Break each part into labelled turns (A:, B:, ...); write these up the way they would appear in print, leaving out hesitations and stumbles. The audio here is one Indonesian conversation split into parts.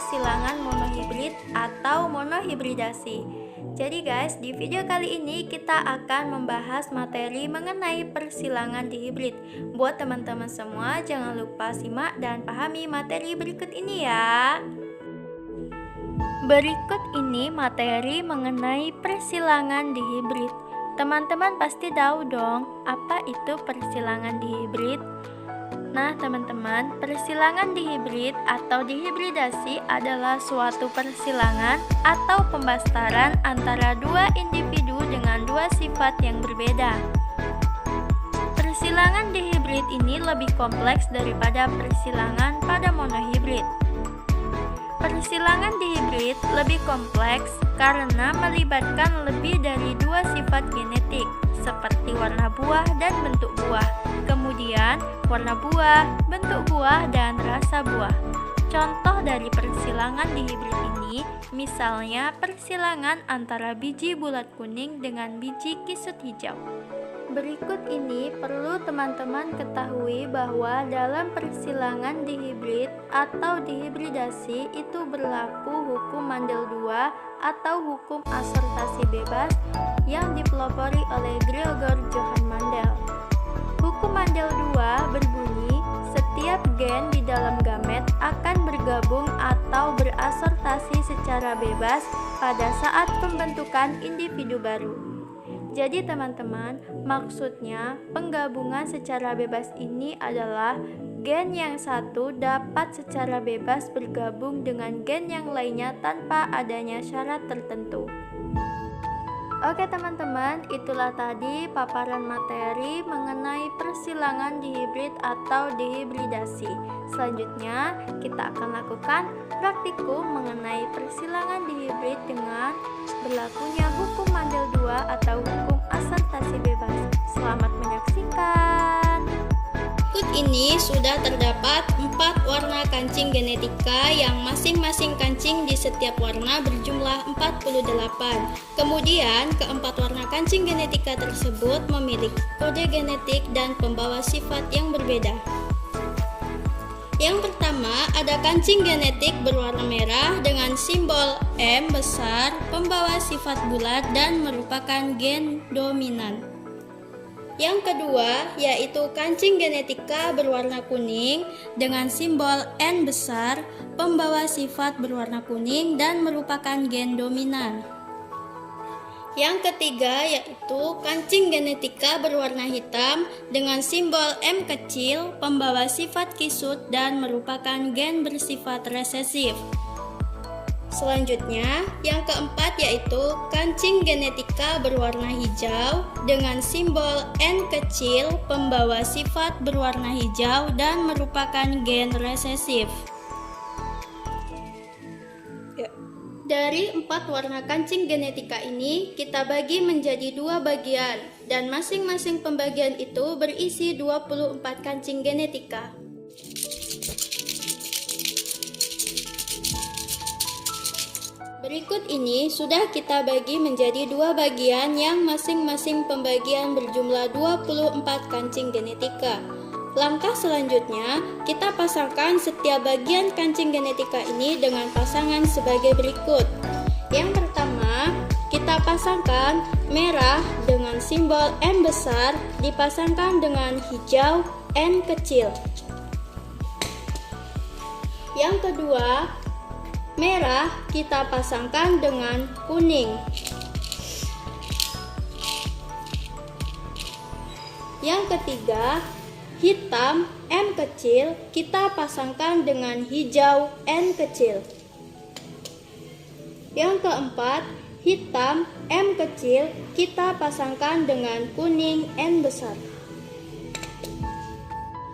A: persilangan monohibrid atau monohibridasi. Jadi guys, di video kali ini kita akan membahas materi mengenai persilangan dihibrid. Buat teman-teman semua, jangan lupa simak dan pahami materi berikut ini ya. Berikut ini materi mengenai persilangan dihibrid. Teman-teman pasti tahu dong, apa itu persilangan dihibrid? Nah teman-teman, persilangan dihibrid atau dihibridasi adalah suatu persilangan atau pembastaran antara dua individu dengan dua sifat yang berbeda. Persilangan dihibrid ini lebih kompleks daripada persilangan pada monohibrid. Persilangan dihibrid lebih kompleks karena melibatkan lebih dari dua sifat genetik, seperti warna buah dan bentuk buah, kemudian warna buah, bentuk buah, dan rasa buah. Contoh dari persilangan dihibrid ini, misalnya persilangan antara biji bulat kuning dengan biji kisut hijau. Berikut ini perlu teman-teman ketahui bahwa dalam persilangan dihibrid atau dihibridasi itu berlaku hukum Mandel 2 atau hukum asortasi bebas yang dipelopori oleh Gregor Johann Mandel. Hukum Mandel 2 berbunyi, setiap gen di dalam gamet akan bergabung atau berasortasi secara bebas pada saat pembentukan individu baru. Jadi teman-teman, maksudnya penggabungan secara bebas ini adalah gen yang satu dapat secara bebas bergabung dengan gen yang lainnya tanpa adanya syarat tertentu. Oke teman-teman, itulah tadi paparan materi mengenai persilangan dihibrid atau dihibridasi. Selanjutnya, kita akan lakukan praktikum mengenai persilangan dihibrid dengan berlakunya hukum Mandel 2 atau hukum asortasi bebas. Selamat menyaksikan. Berikut ini sudah terdapat 4 warna kancing genetika yang masing-masing kancing di setiap warna berjumlah 48. Kemudian, keempat warna kancing genetika tersebut memiliki kode genetik dan pembawa sifat yang berbeda. Yang pertama, ada kancing genetik berwarna merah dengan simbol M besar, pembawa sifat bulat dan merupakan gen dominan. Yang kedua, yaitu kancing genetika berwarna kuning dengan simbol N besar, pembawa sifat berwarna kuning dan merupakan gen dominan. Yang ketiga, yaitu kancing genetika berwarna hitam dengan simbol M kecil, pembawa sifat kisut dan merupakan gen bersifat resesif. Selanjutnya, yang keempat yaitu kancing genetika berwarna hijau dengan simbol N kecil, pembawa sifat berwarna hijau dan merupakan gen resesif. Dari 4 warna kancing genetika ini, kita bagi menjadi 2 bagian, dan masing-masing pembagian itu berisi 24 kancing genetika. Berikut ini sudah kita bagi menjadi 2 bagian yang masing-masing pembagian berjumlah 24 kancing genetika. Langkah selanjutnya, kita pasangkan setiap bagian kancing genetika ini dengan pasangan sebagai berikut. Yang pertama, kita pasangkan merah dengan simbol M besar dipasangkan dengan hijau N kecil. Yang kedua, merah kita pasangkan dengan kuning. Yang ketiga, hitam M kecil kita pasangkan dengan hijau N kecil. Yang keempat, hitam M kecil kita pasangkan dengan kuning N besar.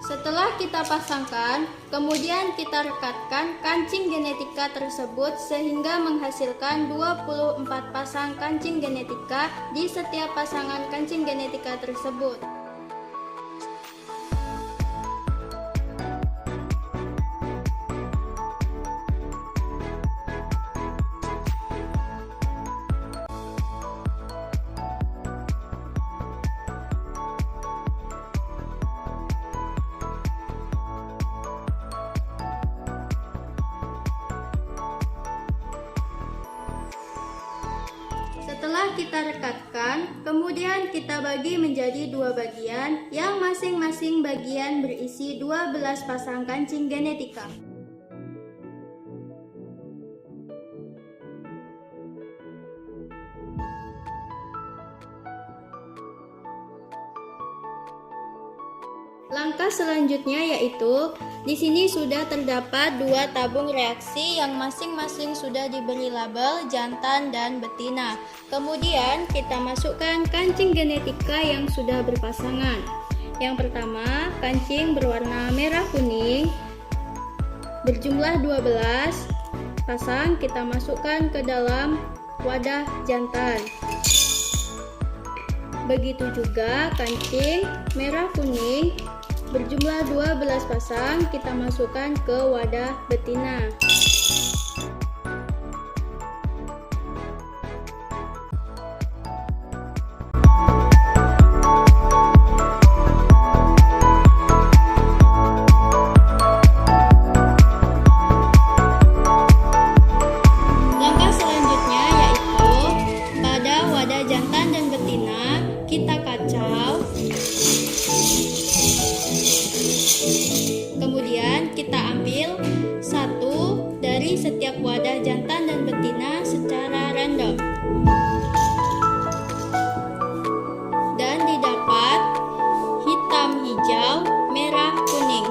A: Setelah kita pasangkan, kemudian kita rekatkan kancing genetika tersebut sehingga menghasilkan 24 pasang kancing genetika di setiap pasangan kancing genetika tersebut.
B: Setelah kita rekatkan, kemudian kita bagi menjadi dua bagian yang masing-masing bagian berisi 12 pasang kancing genetika. Langkah selanjutnya yaitu di sini sudah terdapat dua tabung reaksi yang masing-masing sudah diberi label jantan dan betina. Kemudian kita masukkan kancing genetika yang sudah berpasangan. Yang pertama, kancing berwarna merah kuning berjumlah 12 pasang kita masukkan ke dalam wadah jantan. Begitu juga kancing merah kuning berjumlah 12 pasang kita masukkan ke wadah betina. Langkah selanjutnya yaitu pada wadah jantan dan betina kita kacau. Kemudian kita ambil satu dari setiap wadah jantan dan betina secara random. Dan didapat hitam, hijau, merah, kuning.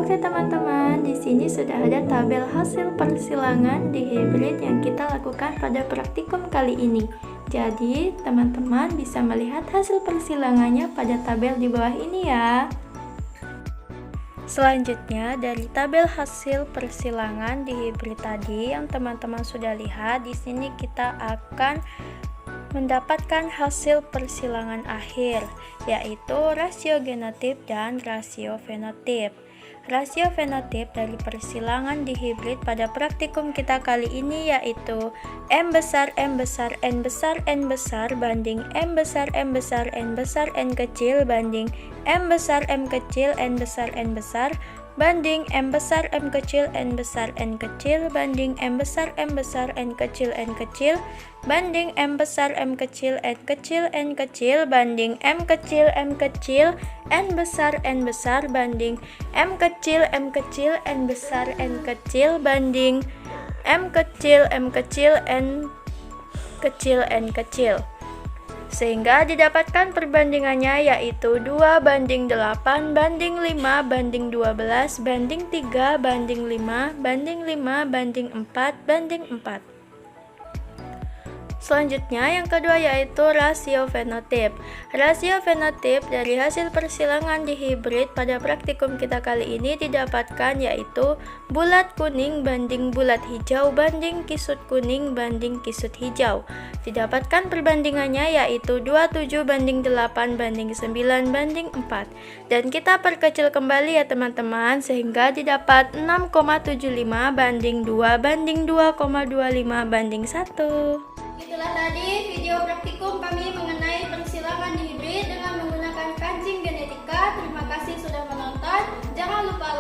A: Oke teman-teman, di sini sudah ada tabel hasil persilangan di hibrid yang kita lakukan pada praktikum kali ini. Jadi, teman-teman bisa melihat hasil persilangannya pada tabel di bawah ini ya. Selanjutnya, dari tabel hasil persilangan di hibrid tadi yang teman-teman sudah lihat, di sini kita akan mendapatkan hasil persilangan akhir, yaitu rasio genotip dan rasio fenotip. Rasio fenotip dari persilangan dihibrid pada praktikum kita kali ini yaitu M besar N besar N besar N besar banding M besar N besar N besar N kecil banding M besar M kecil N besar N besar banding M besar M kecil N besar N kecil banding M besar M besar N kecil N kecil banding M besar M kecil N kecil N kecil banding M kecil M kecil N besar banding M kecil N besar N kecil banding M kecil N kecil N kecil, sehingga didapatkan perbandingannya yaitu 2 banding 8 banding 5 banding 12 banding 3 banding 5 banding 5 banding 4 banding 4. Selanjutnya yang kedua yaitu rasio fenotip. Rasio fenotip dari hasil persilangan dihibrid pada praktikum kita kali ini didapatkan yaitu bulat kuning banding bulat hijau banding kisut kuning banding kisut hijau. Didapatkan perbandingannya yaitu 27 banding 8 banding 9 banding 4. Dan kita perkecil kembali ya teman-teman, sehingga didapat 6,75 banding 2 banding 2,25 banding 1.
B: Itulah tadi video praktikum kami mengenai persilangan dihibrid dengan menggunakan kancing genetika. Terima kasih sudah menonton. Jangan lupa